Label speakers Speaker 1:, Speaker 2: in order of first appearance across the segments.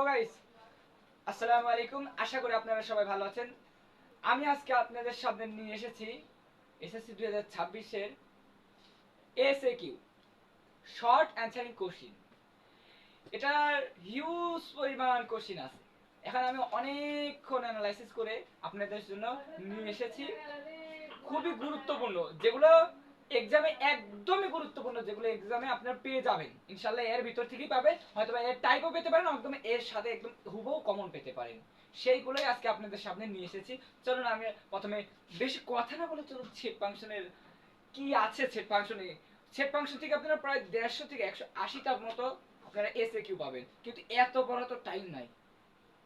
Speaker 1: Guys, আসসালামু আলাইকুম। আশা করি আপনারা সবাই ভালো আছেন। আমি আজকে আপনাদের সামনে নিয়ে এসেছি এসএসসি 2026 এর এসএকিউ শর্ট অ্যানসারিং কোশ্চিন। এটার হিউজ পরিমাণ কোশ্চিন আছে। এখন আমি অনেকক্ষণ অ্যানালাইসিস করে আপনাদের জন্য নিয়ে এসেছি খুবই গুরুত্বপূর্ণ, যেগুলো এক্সামে একদমই গুরুত্বপূর্ণ, যেগুলো এক্সামে আপনারা পেয়ে যাবেন ইনশাল্লাহ। এর ভিতর থেকেই পাবেন, হয়তো এর টাইপও পেতে পারেন, একদম এর সাথে একদম হুবহু কমন পেতে পারেন। সেইগুলোই আজকে আপনাদের সামনে নিয়ে এসেছি। চলুন আমি প্রথমে বেশি কথা না বলে চলুন সেট ফাংশনের কি আছে। সেট ফাংশন থেকে আপনারা প্রায় 150 থেকে 180টার মতো আপনারা এসএকিউ পাবেন, কিন্তু এত বড় তো টাইম নাই।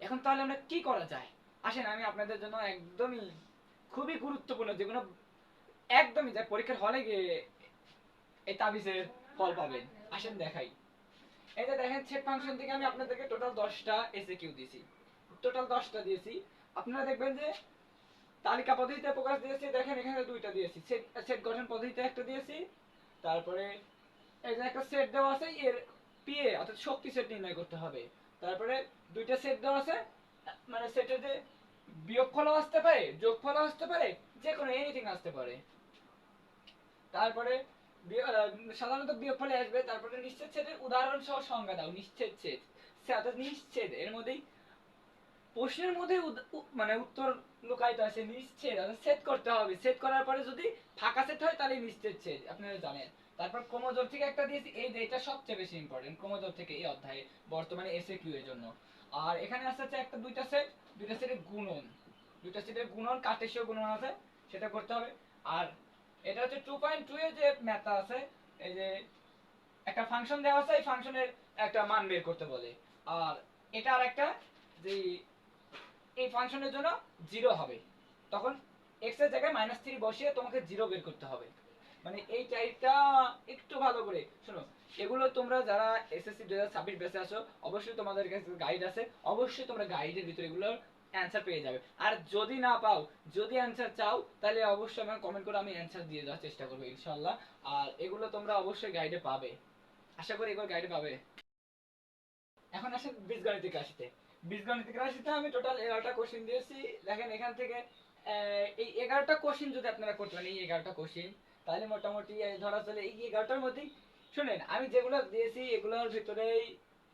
Speaker 1: এখন তাহলে আমরা কি করা যায়? আসেন আমি আপনাদের জন্য একদমই খুবই গুরুত্বপূর্ণ, যেগুলো একদমই যায় পরীক্ষার হলে গিয়ে এই তাবিজের ফল পাবেন। আসেন দেখাই। এই যে দেখেন, সেট ফাংশন থেকে আমি আপনাদেরকে টোটাল 10টা এসএকিউ দিয়েছি। টোটাল 10টা দিয়েছি। আপনারা দেখবেন যে তালিকা পদ্ধতিতে প্রকাশ দিয়েছি, দেখেন এখানে দুইটা দিয়েছি। সেট সেট গঠন পদ্ধতিতে একটা দিয়েছি। তারপরে এই যে একটা সেট দেওয়া আছে, এর পিএ অর্থাৎ শক্তি সেট নির্ণয় করতে হবে। তারপরে দুইটা সেট দেওয়া আছে, মানে সেটের যে বিয়োগফলও আসতে পারে, যোগফলও আসতে পারে, যে কোনো এনিথিং আসতে পারে। তারপরে সাধারণত বিয়োগফলে আসবে। তারপরে নিশ্চিত ছেদের উদাহরণ সহ সংজ্ঞা দাও। নিশ্চিত ছেদ অর্থাৎ নিশ্চিত, এর মধ্যেই প্রশ্নের মধ্যে মানে উত্তর লুকায়িত আছে। নিশ্চিত অর্থাৎ ছেদ করতে হবে। ছেদ করার পরে যদি ফাঁকা সেট হয় তাহলে নিশ্চিত ছেদ, আপনারা জানেন। তারপর ক্রোমোজোম থেকে একটা দিয়েছি, এই এটা সবচেয়ে বেশি ইম্পর্টেন্ট ক্রোমোজোম থেকে এই অধ্যায়ে বর্তমানে এসএকিউ এর জন্য। আর এখানে আছে একটা দুইটা সেটের গুণন, দুইটা সেটের গুণন, কার্টেসীয় গুণন আছে, সেটা করতে হবে। আর এটা হচ্ছে 2.2 এর যে ম্যাথটা আছে, এই যে একটা ফাংশন দেওয়া আছে, এই ফাংশনের একটা মান বের করতে বলে। আর এটা আর একটা যে এই ফাংশনের জন্য 0 হবে, তখন x এর জায়গায় -3 বসিয়ে তোমাকে 0 বের করতে হবে। মানে এই টাইপটা একটু ভালো করে শোনো। এগুলো তোমরা যারা এসএসসি 2026 বেসে আসো, অবশ্যই তোমাদের কাছে গাইড আছে, অবশ্যই তোমরা গাইডের ভিতরে এগুলো অ্যানসার পেয়ে যাবে। আর যদি না পাও, যদি অ্যানসার চাও, তাহলে অবশ্যই আমাকে কমেন্ট করে আমি অ্যানসার দিয়ে দেওয়ার চেষ্টা করবো ইনশাআল্লাহ। আর এগুলো তোমরা অবশ্যই গাইডে পাবে, আশা করি এগুলো গাইডে পাবে। এখন আসেন বীজগণিতিক রাশিতে। বীজগণিতিক রাশিতে আমি টোটাল 11টা কোশ্চেন দিয়েছি। দেখেন এখান থেকে এই 11টা কোশ্চেন যদি আপনারা করতে পারেন, এই 11টা কোশ্চেন, তাহলে মোটামুটি ধরা চলে এই 11টার মধ্যেই শুনেন আমি যেগুলো দিয়েছি এগুলোর ভিতরেই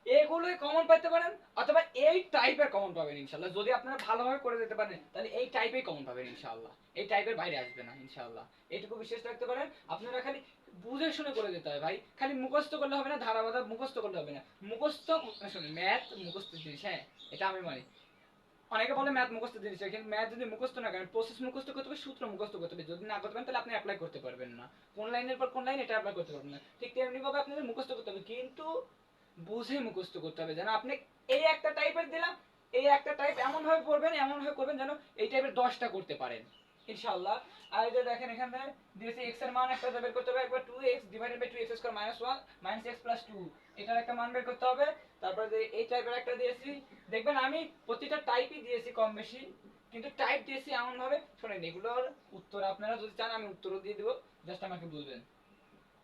Speaker 1: এগুলোই কমন পেতে পারেন, অথবা এই টাইপের কমন পাবেন ইনশাআল্লাহ। যদি আপনারা ভালোভাবে করে যেতে পারেন তাহলে এই টাইপেই কমন পাবেন ইনশাআল্লাহ। এই টাইপের বাইরে আসবে না ইনশাআল্লাহ, এইটুকু বিশ্বাস রাখতে পারেন। আপনারা খালি বুঝে শুনে করে যেতে হয় ভাই, খালি মুখস্থ করলে হবে না, ধারা বাধা মুখস্থ করলে হবে না। মুখস্থ শুনুন, ম্যাথ মুখস্থ জিনিস, হ্যাঁ এটা আমি মানি। অনেকে বলে ম্যাথ মুখস্থ জিনিস, কিন্তু ম্যাথ যদি মুখস্থ না করেন, প্রসেস মুখস্থ করতে হবে, সূত্র মুখস্থ করতে হবে। যদি না করতে পারেন তাহলে আপনি অ্যাপ্লাই করতে পারবেন না, কোন লাইনের পর কোন লাইন এটা অ্যাপ্লাই করতে পারবেন না। ঠিক তেমনি ভাবে আপনাদের মুখস্থ করতে হবে, কিন্তু বুঝে মুখস্থ করতে হবে। যেন আপনি এই একটা টাইপের দিলাম, এই একটা টাইপ এমন ভাবে পড়বেন, এমন ভাবে করবেন যেন এই টাইপের 10টা করতে পারেন ইনশাআল্লাহ। আর এই যে দেখেন এখানে দিয়েছি x এর মান একটা বের করতে হবে, একবার 2x divided by 2x square -1 - x + 2, এটার একটা মান বের করতে হবে। তারপরে যে এই টাইপের একটা দিয়েছি। দেখবেন আমি প্রতিটা টাইপই দিয়েছি কম বেশি, কিন্তু টাইপ দিয়েছি এমন ভাবে। শুনেন এগুলোর উত্তর আপনারা যদি চান আমি উত্তরও দিয়ে দেব, জাস্ট আমাকে বলবেন।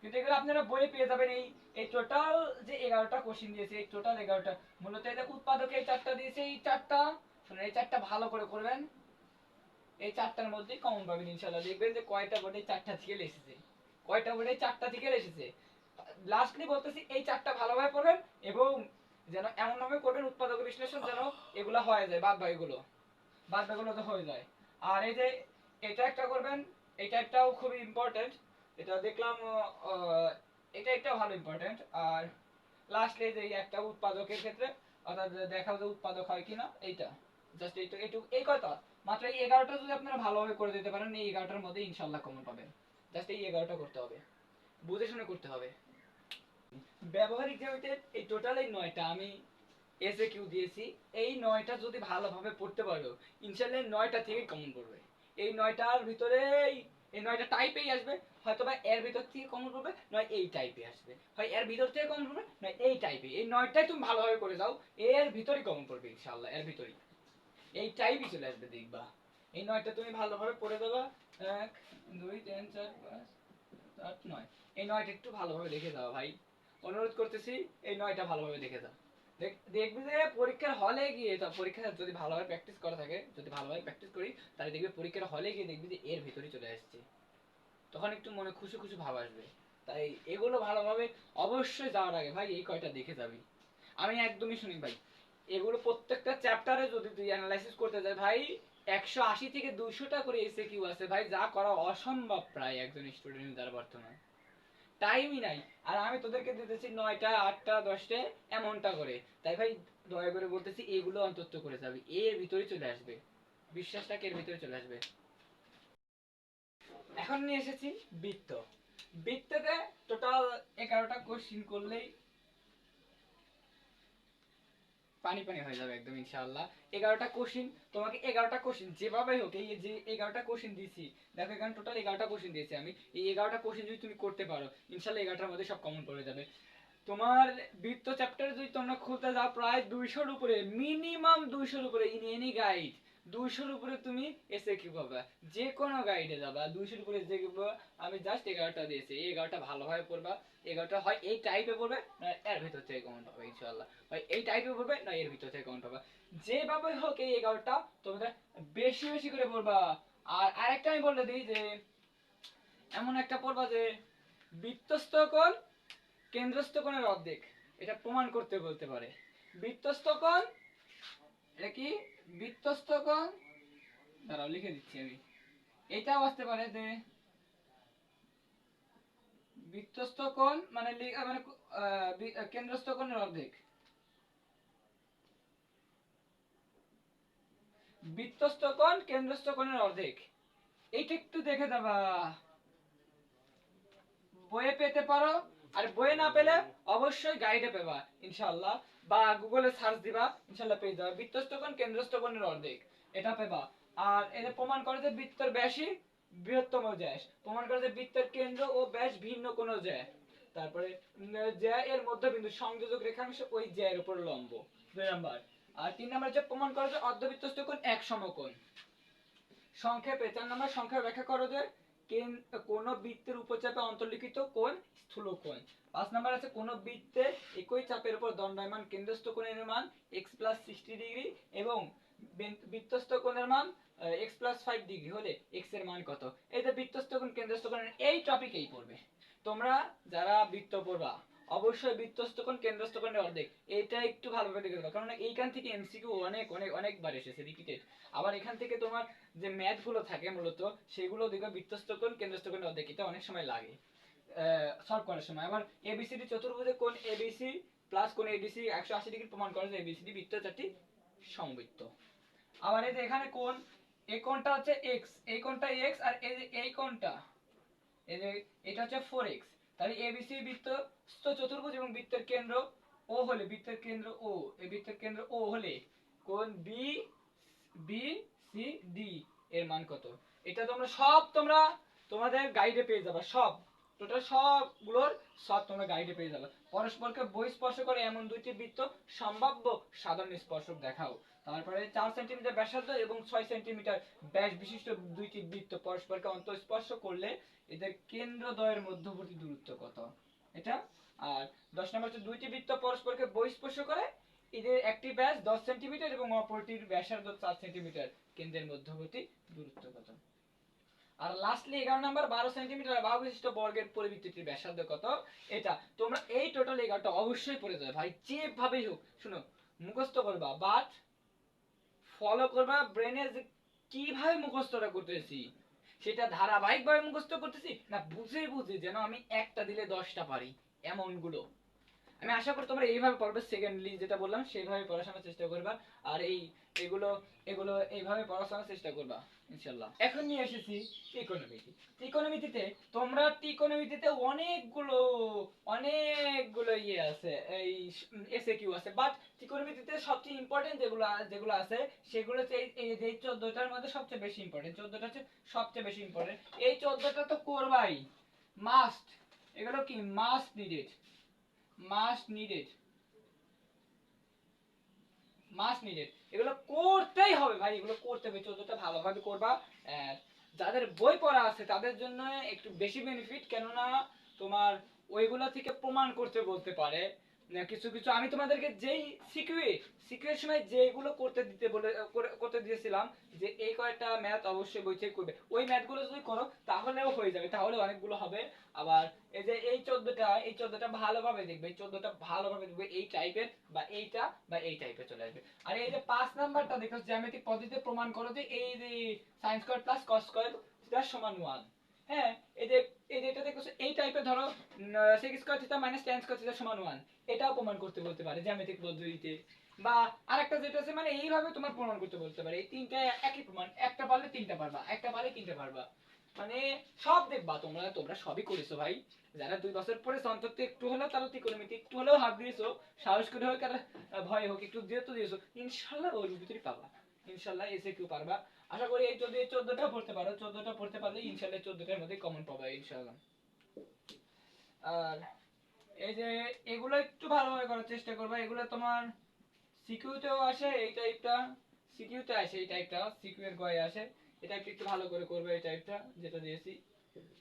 Speaker 1: কিন্তু এগুলো আপনারা বইয়ে পেয়ে যাবেন। এই এই টোটাল যে 11টা কোশ্চেন দিয়েছে, এই টোটাল 11টা মূলত এই যে উৎপাদকে এই 4টা দিয়েছে, এই 4টা শুনুন, এই 4টা ভালো করে করবেন। এই 4টার মধ্যেই কমন পাবেন ইনশাআল্লাহ। দেখবেন যে কয়টা বোর্ডে 4টা থেকে এসেছে, কয়টা বোর্ডে 4টা থেকে এসেছে। লাস্টলি বলতেছি এই 4টা ভালোভাবে পড়বেন, এবং যেন এমন ভাবে করবেন উৎপাদক বিশ্লেষণ যেন এগুলা হয়ে যায়, বাদ বাকিগুলো তো হয়ে যায়। আর এই যে এটা একটা করবেন, এটা একটাও খুবই ইম্পর্টেন্ট। এটা দেখলাম এটা একটাও ভালো ইম্পর্টেন্ট। আর লাস্টলি যে একটা উৎপাদকের ক্ষেত্রে, অর্থাৎ দেখাও যে উৎপাদক হয় কিনা, এইটা জাস্ট এইটুকু, এই কথা মাত্র। এই 11টা যদি আপনারা ভালোভাবে করে দিতে পারেন, এই 11টার মধ্যে ইনশাআল্লাহ কমন পাবেন। জাস্ট এই 11টা করতে হবে, বুঝে শুনে করতে হবে। ব্যবহারিক জ্যামিতির এই টোটাল এই 9টা আমি এসএকিউ দিয়েছি। এই 9টা যদি ভালোভাবে পড়তে পারো ইনশাআল্লাহ 9টা থেকে কমন পড়বে। এই 9টার ভিতরে এই 9টা টাইপেই আসবে, হয়তোবা এর ভিতর থেকে কমন পড়বে, নয় এই টাইপে আসবে, হয় এর ভিতর থেকে কমন পড়বে, নয় এই টাইপে। এই 9টাই তুমি ভালোভাবে করে যাও, এর ভিতরেই কমন পড়বে ইনশাআল্লাহ, এর ভিতরেই এই টাইপই চলে আসবে দেখবা। এই 9টা তুমি ভালোভাবে পড়ে দেবা। 1 2 3 4 5 8 9, এই 9টা একটু ভালোভাবে দেখে যাও ভাই, অনুরোধ করতেছি এই 9টা ভালোভাবে দেখে যাও। দেখবি যে পরীক্ষার হলে গিয়ে, তো পরীক্ষা যদি ভালোভাবে প্র্যাকটিস করা থাকে, যদি ভালোভাবে প্র্যাকটিস করি, তাহলে দেখবি পরীক্ষার হলে গিয়ে দেখবি যে এর ভিতরে চলে আসছে, তখন একটু মনে খুশি খুশি ভাব আসবে। তাই এগুলো ভালোভাবে অবশ্যই যাওয়ার আগে ভাই এই কয়টা দেখে যাবি। আমি একদমই শুনি ভাই, এগুলো প্রত্যেকটা চ্যাপ্টারে যদি তুই অ্যানালাইসিস করতে যাস ভাই, 180 থেকে 200টা করে এসে কিউ আছে ভাই, যা করা অসম্ভব প্রায় একজন স্টুডেন্ট দ্বারা বর্তমানে টাইমই নাই। আর আমি তোদেরকে দিতেছি 9টা 8টা 10টে এমনটা করে। তাই ভাই দয়া করে বলতেছি এগুলো অন্তত করে যাবি, এর ভিতরে চলে আসবে, বিশ্বাসটাকে এর ভিতরে চলে আসবে। এখন নিয়ে এসেছি বৃত্ত। বৃত্ততে টোটাল 11টা কোশ্চিন করলেই পানি পানি হয়ে যাবে একদম ইনশাআল্লাহ। 11টা কোশ্চিন, তোমাকে 11টা কোশ্চিন যেভাবে হোক, এই যে 11টা কোশ্চিন দিয়েছি, দেখো এখানে টোটাল 11টা কোশ্চিন দিয়েছি আমি, এই 11টা কোশ্চিন যদি তুমি করতে পারো ইনশাআল্লাহ 11টার মধ্যে সব কমন পড়ে যাবে। তোমার বৃত্ত চ্যাপ্টার যদি তোমরা খুলতে যাও প্রায় 200-র উপরে, মিনিমাম 200-র উপরে ইন এনি গাইড, 200-র উপরে তুমি এসে কি পাবা, যে কোনো গাইডে যাবা 200-র উপরে যে কি পাবা। আমি জাস্ট 11টা দিয়েছি, এই 11টা ভালোভাবে পড়বা। 11টা হয় এই টাইপে পড়বে, না এর ভিতর থেকে কমন পাবে ইনশাআল্লাহ, হয় এই টাইপে পড়বে না এর ভিতর থেকে কমন পাবা। যেভাবে হোক এই 11টা তোমরা বেশি বেশি করে পড়বা। আর আরেকটা আমি বলে দিই যে এমন একটা পড়বা যে বৃত্তস্থ কোণ কেন্দ্রস্থ কোণের অর্ধেক, এটা প্রমাণ করতে বলতে পারে। বৃত্তস্থ কোণ, এটা কি বৃত্তস্থ কোণ, দাঁড়াও লিখে দিচ্ছি আমি, এটাও আসতে পারে যে বৃত্তস্থ কোণ মানে মানে কেন্দ্রস্থ কোণের অর্ধেক। বৃত্তস্থ কোণ কেন্দ্রস্থ কোণের অর্ধেক, এইটা একটু দেখে যাবা, বইয়ে পেতে পারো, আর বইয়ে না পেলে অবশ্যই গাইডে পেবা ইনশাআল্লাহ, বা গুগলে সার্চ দিবা ইনশাআল্লাহ পেয়ে যাবে। বৃত্তস্থ কোণ কেন্দ্রস্থ কোণের অর্ধেক, এটা পেবা। আর এটা প্রমাণ করে যে বৃত্তের ব্যাসই বৃহত্তম জ্যাস, প্রমাণ করে যে বৃত্তের কেন্দ্র ও ব্যাস ভিন্ন কোন জ্যা, তারপরে জ্যা এর মধ্যবিন্দু সংযোজক রেখাংশ ওই জ্যা এর উপর লম্ব, 2 নাম্বার। আর 3 নাম্বার যে প্রমাণ করে যে অর্ধবৃত্তস্থ কোণ এক সমকোণ। সংক্ষেপে 4 নম্বর সংখ্যা ব্যাখ্যা করো যে কোন বৃত্তের উপচাপে অন্তর্লিখিত কোণ স্থূলকোণ। 5 নম্বর আছে কোন বৃত্তে একই চাপের উপর দণ্ডায়মান কেন্দ্রস্থ কোণের মান x + 60 ডিগ্রি এবং বৃত্তস্থ কোণের মান x + 5 ডিগ্রি হলে x এর মান কত। এই যে বৃত্তস্থ কোণ কেন্দ্রস্থ কোণের এই টপিকেই পড়বে তোমরা যারা বৃত্ত পড়বা, অবশ্যই বৃত্তস্থ কোণ কেন্দ্রস্থ কোণের অর্ধেক, এটা একটু ভালোভাবে দেখে নেবে, কারণ এইখান থেকে এমসিকিউ অনেক অনেক অনেকবার এসেছে রিপিটেড। আবার এখান থেকে তোমার যে ম্যাথ গুলো থাকে মূলত সেগুলো দেখবে বৃত্তস্থ কোণ কেন্দ্রস্থ কোণ অর্ধেক, এটা অনেক সময় লাগে সলভ করার সময়। আবার এবিসিডি চতুর্ভুজে কোণ এবিসি প্লাস কোণ এডিসি 180 ডিগ্রি প্রমাণ করে যে এবিসিডি বৃত্ত চারটি সমবৃত্ত। আবার এই যে এখানে কোণ, এই কোণটা হচ্ছে x, এই কোণটা x, আর এই যে এই কোণটা, এই যে এটা হচ্ছে 4x। তাহলে এবিসি বৃত্তস্থ চতুর্ভুজ এবং বৃত্তের কেন্দ্র ও হলে, বৃত্তের কেন্দ্র ও, এই বৃত্তের কেন্দ্র ও হলে কোণ বি বি সি ডি এর মান কত। এটা তোমরা সব তোমাদের গাইডে পেয়ে যাবে, সব টোটাল সবগুলোর সব তোমরা গাইডে পেয়ে যাবে। পরস্পরকে বহিঃস্পর্শ করে এমন দুইটি বৃত্ত সম্ভাব্য সাধারণ স্পর্শক দেখাও। তারপরে 4 সেন্টিমিটার ব্যাসার্ধ এবং 6 সেন্টিমিটার ব্যাস বিশিষ্ট দুইটি বৃত্ত পরস্পরকে অন্তঃস্পর্শ করলে এদের কেন্দ্রদ্বয়ের মধ্যবর্তী দূরত্ব কত, এটা। আর 10 নম্বর হচ্ছে দুইটি বৃত্ত পরস্পরকে বহিঃস্পর্শ করে, এদের একটি ব্যাস 10 সেন্টিমিটার এবং অপরটির ব্যাসার্ধ 4 সেন্টিমিটার, কেন্দ্রের মধ্যবর্তী দূরত্ব কত। আর লাস্টলি 11 নাম্বার 12 সেন্টিমিটার বাহু বিশিষ্ট বর্গের পরিবৃত্তটির ব্যাসার্ধ কত। এটা তোমরা এই টোটাল 11টা অবশ্যই পড়ে যাবে ভাই, যেভাবেই হোক শুনো, মুখস্থ করবা, বাট ফলো করবা ব্রেনে, যে কিভাবে মুখস্থটা করতেছি, সেটা ধারাবাহিকভাবে মুখস্থ করতেছি না বুঝে বুঝে যেন আমি একটা দিলে 10টা পারি, এমন গুলো। আমি আশা করি তোমরা এইভাবে পড়বে, সেকেন্ডলি যেটা বললাম সেইভাবে পড়াশোনার চেষ্টা করবা। আর এগুলো এগুলো এইভাবে পড়াশোনার চেষ্টা করবা ইনশাআল্লাহ। এখন নিয়ে এসেছি ত্রিকোণমিতি। ত্রিকোণমিতিতে তোমরা ত্রিকোণমিতিতে অনেকগুলো ইয়ে আছে, এই এসএকিউ আছে, বাট ত্রিকোণমিতিতে সবচেয়ে ইম্পর্টেন্ট যেগুলো যেগুলো আছে সেগুলো হচ্ছে এই যে 14টার মধ্যে সবচেয়ে বেশি ইম্পর্টেন্ট, 14টা হচ্ছে সবচেয়ে বেশি ইম্পর্টেন্ট। এই 14টা তো করবাই, মাস্ট, এগুলো কি must needed, must needed, must needed, এগুলো করতেই হবে ভাই, এগুলো করতে হবে, 14টা ভালোভাবে করবা। যাদের বই পড়া আছে তাদের জন্য একটু বেশি বেনিফিট, কেননা তোমার ওইগুলো থেকে প্রমাণ করতে বলতে পারে, কিছু কিছু আমি তোমাদেরকে যেই সিকিউর সময় যেগুলো করতে দিতে বলে করতে দিয়েছিলাম, যে এই কয়েকটা ম্যাথ অবশ্যই বই থেকে করবে, ওই ম্যাথগুলো যদি করো তাহলেও হয়ে যাবে, তাহলে অনেকগুলো হবে। আবার এই যে এই 14টা ভালোভাবে দেখবে, এই 14টা ভালোভাবে দেখবে, এই টাইপের বা এইটা বা এই টাইপের চলে আসবে। আর এই যে 5 নাম্বারটা দেখো, জ্যামিতিক পদ্ধতিতে প্রমাণ করো যে এই যে sin square plus cos square theta সমান 1। হ্যাঁ, এই যে এটা দেখো, এই টাইপের ধরো sec square theta minus tan square theta সমান 1, এটাও প্রমাণ করতে বলতে পারে জ্যামিতিক পদ্ধতিতে। বা আরেকটা যেটা আছে, মানে এইভাবে তোমার প্রমাণ করতে বলতে পারে, এই তিনটা একই প্রমাণ, একটা পারলে তিনটা পারবা, একটা পারলে তিনটা পারবা, মানে সব দেখবা তোমরা, তোমরা সবই করেছো ভাই। যারা 2 বছর পরে অন্তত একটু হলেও তারা ত্রিকোণমিতি একটু হলেও হাত দিয়েছো, সাহস করে হোক আর ভয় হোক একটু যেহেতু দিয়েছো, ইনশাল্লাহ ওর ভিতরে পাবা, ইনশাল্লাহ এসে কেউ পারবা। আশা করি এই যদি 14টা পড়তে পারো, 14টা পড়তে পারলে ইনশাল্লাহ 14টার মধ্যে কমন পাবা ইনশাল্লাহ। আর এই যে এগুলো একটু ভালোভাবে করার চেষ্টা করবা, এগুলো তোমার সিকিউতেও আসে এই টাইপটা, সিকিউতে আসে এই টাইপটা, সিকিউ এর গয়ে আসে, এটা একটু ভালো করে করবে এই টাইপটা যেটা দিয়েছি।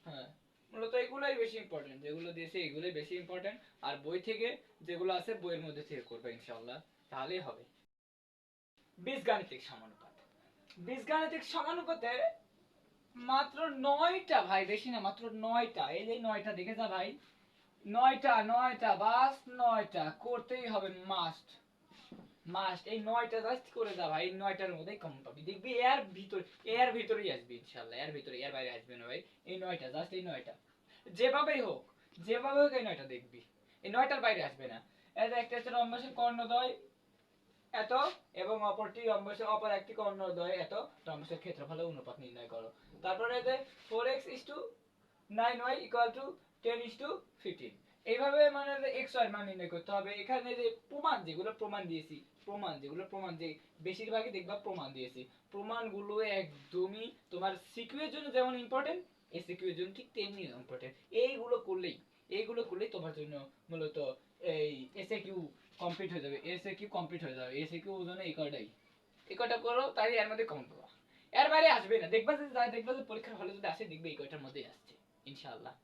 Speaker 1: হ্যাঁ, মূলত এগুলাই বেশি ইম্পর্টেন্ট, যেগুলো দিয়েছি এগুলোই বেশি ইম্পর্টেন্ট। আর বই থেকে যেগুলো আছে বইয়ের মধ্যে থেকে করবে ইনশাআল্লাহ, তাহলেই হবে। বীজগাণিতিক সমানুপাত, বীজগাণিতিক সমানুপাতে মাত্র 9টা ভাই, বেশি না, মাত্র 9টা, এই যে 9টা দেখে যা ভাই, 9টা বাস, 9টা করতেই হবে, মাস্ট মাস্ট, এই 9টা জাস্ট করে যা ভাই, এই 9টার মধ্যেই কম পাবি, দেখবি এর ভিতরেই আসবে ইনশাআল্লাহ, এর ভিতরে, এর বাইরে আসবে না ভাই। এই 9টা জাস্ট, এই 9টা যেভাবেই হোক, যেভাবে হোক এই 9টা দেখবি, এই 9টার বাইরে আসবে না। এই যে একটা হচ্ছে রম্বসের কর্ণদ্বয় এত, এবং অপরটি রম্বসের অপর একটি কর্ণদ্বয় এত, রম্বসের ক্ষেত্রফলের অনুপাত নির্ণয় করো। তারপরে যে 4x:9y = 10:15, এইভাবে মানে x y মান নির্ণয় করতে হবে। এখানে যে প্রমাণ, যেগুলো প্রমাণ দিয়েছি, প্রমাণ যে বেশিরভাগই দেখবা প্রমাণ দিয়েছি, প্রমাণগুলো একদমই তোমার সিকিউ এর জন্য যেমন ইম্পর্টেন্ট, এসিকিউ এর জন্য ঠিক তেমনি ইম্পর্টেন্ট। এইগুলো করলেই তোমার জন্য মূলত এই এসএকিউ কমপ্লিট হয়ে যাবে, এসএকিউ ওজনে এই কয়টা করো, তাই এর মধ্যে কমন পাবা, এর বাইরে আসবে না। দেখবা যে পরীক্ষার হলে যদি আসে, দেখবে এই কয়টার মধ্যেই আসছে ইনশাআল্লাহ।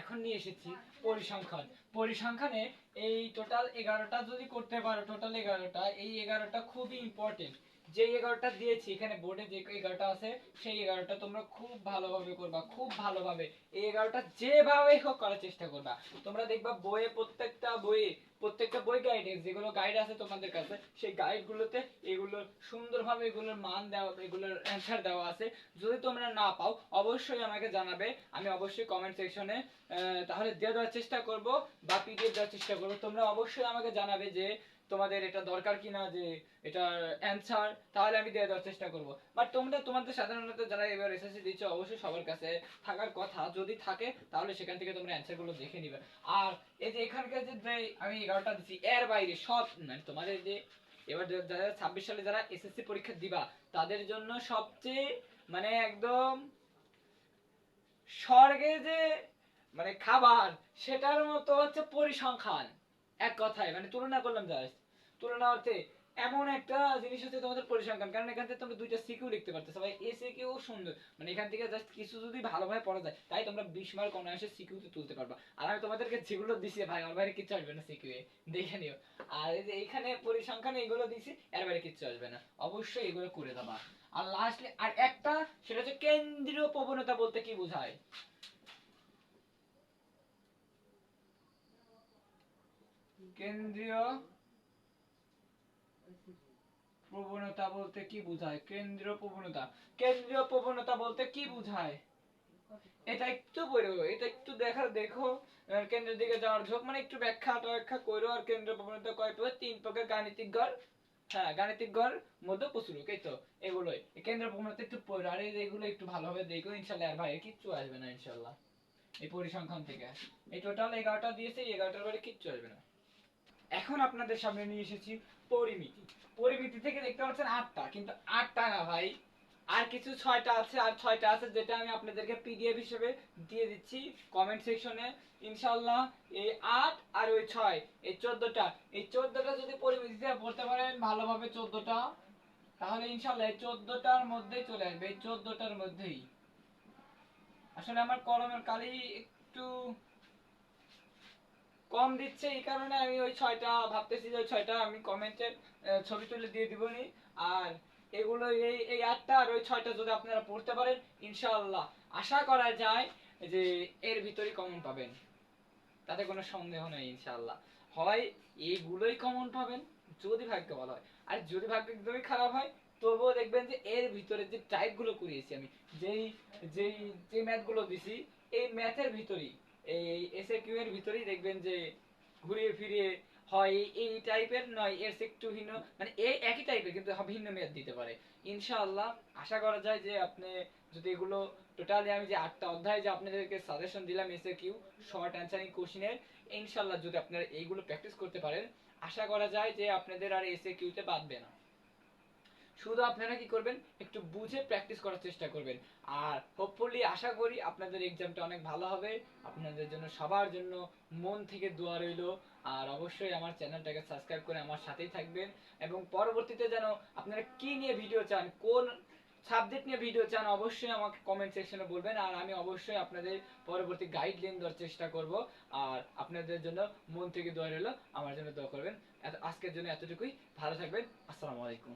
Speaker 1: এখন নিয়ে এসেছি পরিসংখ্যান। পরিসংখ্যানে এই টোটাল 11টা যদি করতে পারো, টোটাল 11টা, এই 11টা খুবই ইম্পর্টেন্ট। যে 11টা দিয়েছি এখানে বোর্ডে, যে 11টা আছে সেই 11টা তোমরা খুব ভালোভাবে করবা, খুব ভালোভাবে এই 11টা যেভাবে হোক করার চেষ্টা করবা। তোমরা দেখবা বইয়ে, প্রত্যেকটা বই গাইডে যেগুলো গাইড আছে তোমাদের কাছে, সেই গাইডগুলোতে এগুলো সুন্দরভাবে এগুলোর মান দেওয়া, এগুলোর অ্যানসার দেওয়া আছে। যদি তোমরা না পাও অবশ্যই আমাকে জানাবে, আমি অবশ্যই কমেন্ট সেকশনে তাহলে দিয়ে দেওয়ার চেষ্টা করব বা পিডিএফ দেওয়ার চেষ্টা করব। তোমরা অবশ্যই আমাকে জানাবে যে তোমাদের এটা দরকার কিনা, যে এটা অ্যানসার, তাহলে আমি দিয়ে দেওয়ার চেষ্টা করব। বাট তোমাদের সাধারণত যারা এবার এসএসসি দিচ্ছে অবশ্যই সবার কাছে থাকার কথা, যদি থাকে তাহলে সেখান থেকে তোমরা অ্যানসারগুলো দেখে নিবে। আর এই যে এখানকার যে আমি 11টা দিচ্ছি, এর বাইরে সব মানে তোমাদের যে এবার যারা 26 সালে যারা এসএসসি পরীক্ষা দিবা, তাদের জন্য সবচেয়ে মানে একদম স্বর্গে যে মানে খাবার, সেটার মতো হচ্ছে পরিসংখ্যান। এক কথায় মানে তুলনা করলাম, জাস্ট তুলনা অর্থে এমন একটা জিনিস হচ্ছে তোমাদের পরিসংখ্যান, কারণ এখান থেকে তোমরা দুইটা সিকিউ লিখতে পারতেছো ভাই, এ সিকিউ সুন্দর, মানে এখান থেকে জাস্ট কিছু যদি ভালোভাবে পড়া যায়, তাই তোমরা 20 মার্ক অনায়াসে সিকিউতে তুলতে পারবা। আর আমি তোমাদেরকে যেগুলো দিছি ভাই, আমার বাইরে কিচ্ছু আসবে না সিকিউ এ, দেখে নিও। আর এই যে এখানে পরিসংখ্যানে এগুলো দিছি, এর বাইরে কিচ্ছু আসবে না, অবশ্যই এগুলো করে দেবা। আর লাস্টলি আর একটা, সেটা হচ্ছে কেন্দ্রীয় প্রবণতা বলতে কি বোঝায়। কেন্দ্রীয় প্রবণতা বলতে কি বোঝায়, কেন্দ্রীয় প্রবণতা বলতে কি বোঝায়, এটা একটু পড়ো, এটা একটু দেখো কেন্দ্রের দিকে যাওয়ার ঝোঁক, মানে একটু ব্যাখ্যা করো। আর কেন্দ্রীয় প্রবণতা কয় প্রকার? 3 প্রকার: গাণিতিক গড়, হ্যাঁ গাণিতিক গড়, মধ্য, প্রচুরক, এই তো এগুলোই কেন্দ্রীয় প্রবণতা। একটু পড়ো, আর এগুলো একটু ভালোভাবে দেখো ইনশাআল্লাহ, আর ভাই কিচ্ছু আসবে না ইনশাআল্লাহ এই পরিসংখ্যান থেকে। এই টোটাল 11টা দিয়েছে, 11টার বাইরে কিচ্ছু আসবে না। এখন আপনাদের সামনে নিয়ে এসেছি পরিমিতি। পরিমিতি থেকে দেখতে পাচ্ছেন 8টা, কিন্তু 8টা না ভাই, আর কিছু 6টা আছে, আর 6টা আছে, যেটা আমি আপনাদেরকে পিডিএফ হিসেবে দিয়ে দিচ্ছি কমেন্ট সেকশনে ইনশাআল্লাহ। এই 8 আর ওই 6, এই 14টা, এই 14টা যদি পরিমিতিতে পড়তে পারেন ভালোভাবে 14টা, তাহলে ইনশাআল্লাহ এই 14টার মধ্যেই চলে আসবে, এই 14টার মধ্যেই। আসলে আমার কলমের কালি একটু কম দিচ্ছে, এই কারণে আমি ওই 6টা ভাবতেছি যে ওই 6টা আমি কমেন্টে ছবি তুলে দিয়ে দিবনি। আর এগুলো এই 8টা আর ওই 6টা যদি আপনারা পড়তে পারেন, ইনশাআল্লাহ আশা করা যায় যে এর ভিতরেই কমন পাবেন, তাতে কোনো সন্দেহ নেই ইনশাআল্লাহ। হয় এইগুলোই কমন পাবেন যদি ভাগ্য ভালো হয়, আর যদি ভাগ্য একদমই খারাপ হয় তবুও দেখবেন যে এর ভিতরে যে টাইপগুলো করিয়েছি আমি, যেই যেই যে ম্যাথগুলো দিছি, এই ম্যাথের ভিতরেই, এই এসএ কিউ এর ভিতরেই দেখবেন যে ঘুরিয়ে ফিরিয়ে হয় এই টাইপের, নয় এর চেয়ে একটু ভিন্ন, মানে এই একই টাইপের কিন্তু ভিন্ন ম্যাথ দিতে পারে ইনশাআল্লাহ। আশা করা যায় যে আপনি যদি এগুলো টোটালি, আমি যে 8টা অধ্যায় যে আপনাদেরকে সাজেশন দিলাম এসএ কিউ শর্ট অ্যান্সারিং কোশ্চেনের, ইনশাআল্লাহ যদি আপনারা এইগুলো প্র্যাকটিস করতে পারেন, আশা করা যায় যে আপনাদের আর এসএ কিউতে বাঁধবে না। শুধু আপনারা কি করবেন, একটু বুঝে প্র্যাকটিস করার চেষ্টা করবেন। আর হোপফুলি আশা করি আপনাদের এক্সামটা অনেক ভালো হবে। আপনাদের জন্য সবার জন্য মন থেকে দোয়া রইল। আর অবশ্যই আমার চ্যানেলটাকে সাবস্ক্রাইব করে আমার সাথেই থাকবেন। এবং পরবর্তীতে যেন আপনারা কি নিয়ে ভিডিও চান, কোন সাবজেক্ট নিয়ে ভিডিও চান, অবশ্যই আমাকে কমেন্ট সেকশনে বলবেন। আর আমি অবশ্যই আপনাদের পরবর্তী গাইডলাইন দেওয়ার চেষ্টা করব। আর আপনাদের জন্য মন থেকে দোয়া রইল, আমার জন্য দোয়া করবেন। আজকের জন্য এতটুকুই, ভালো থাকবেন। আসসালামু আলাইকুম।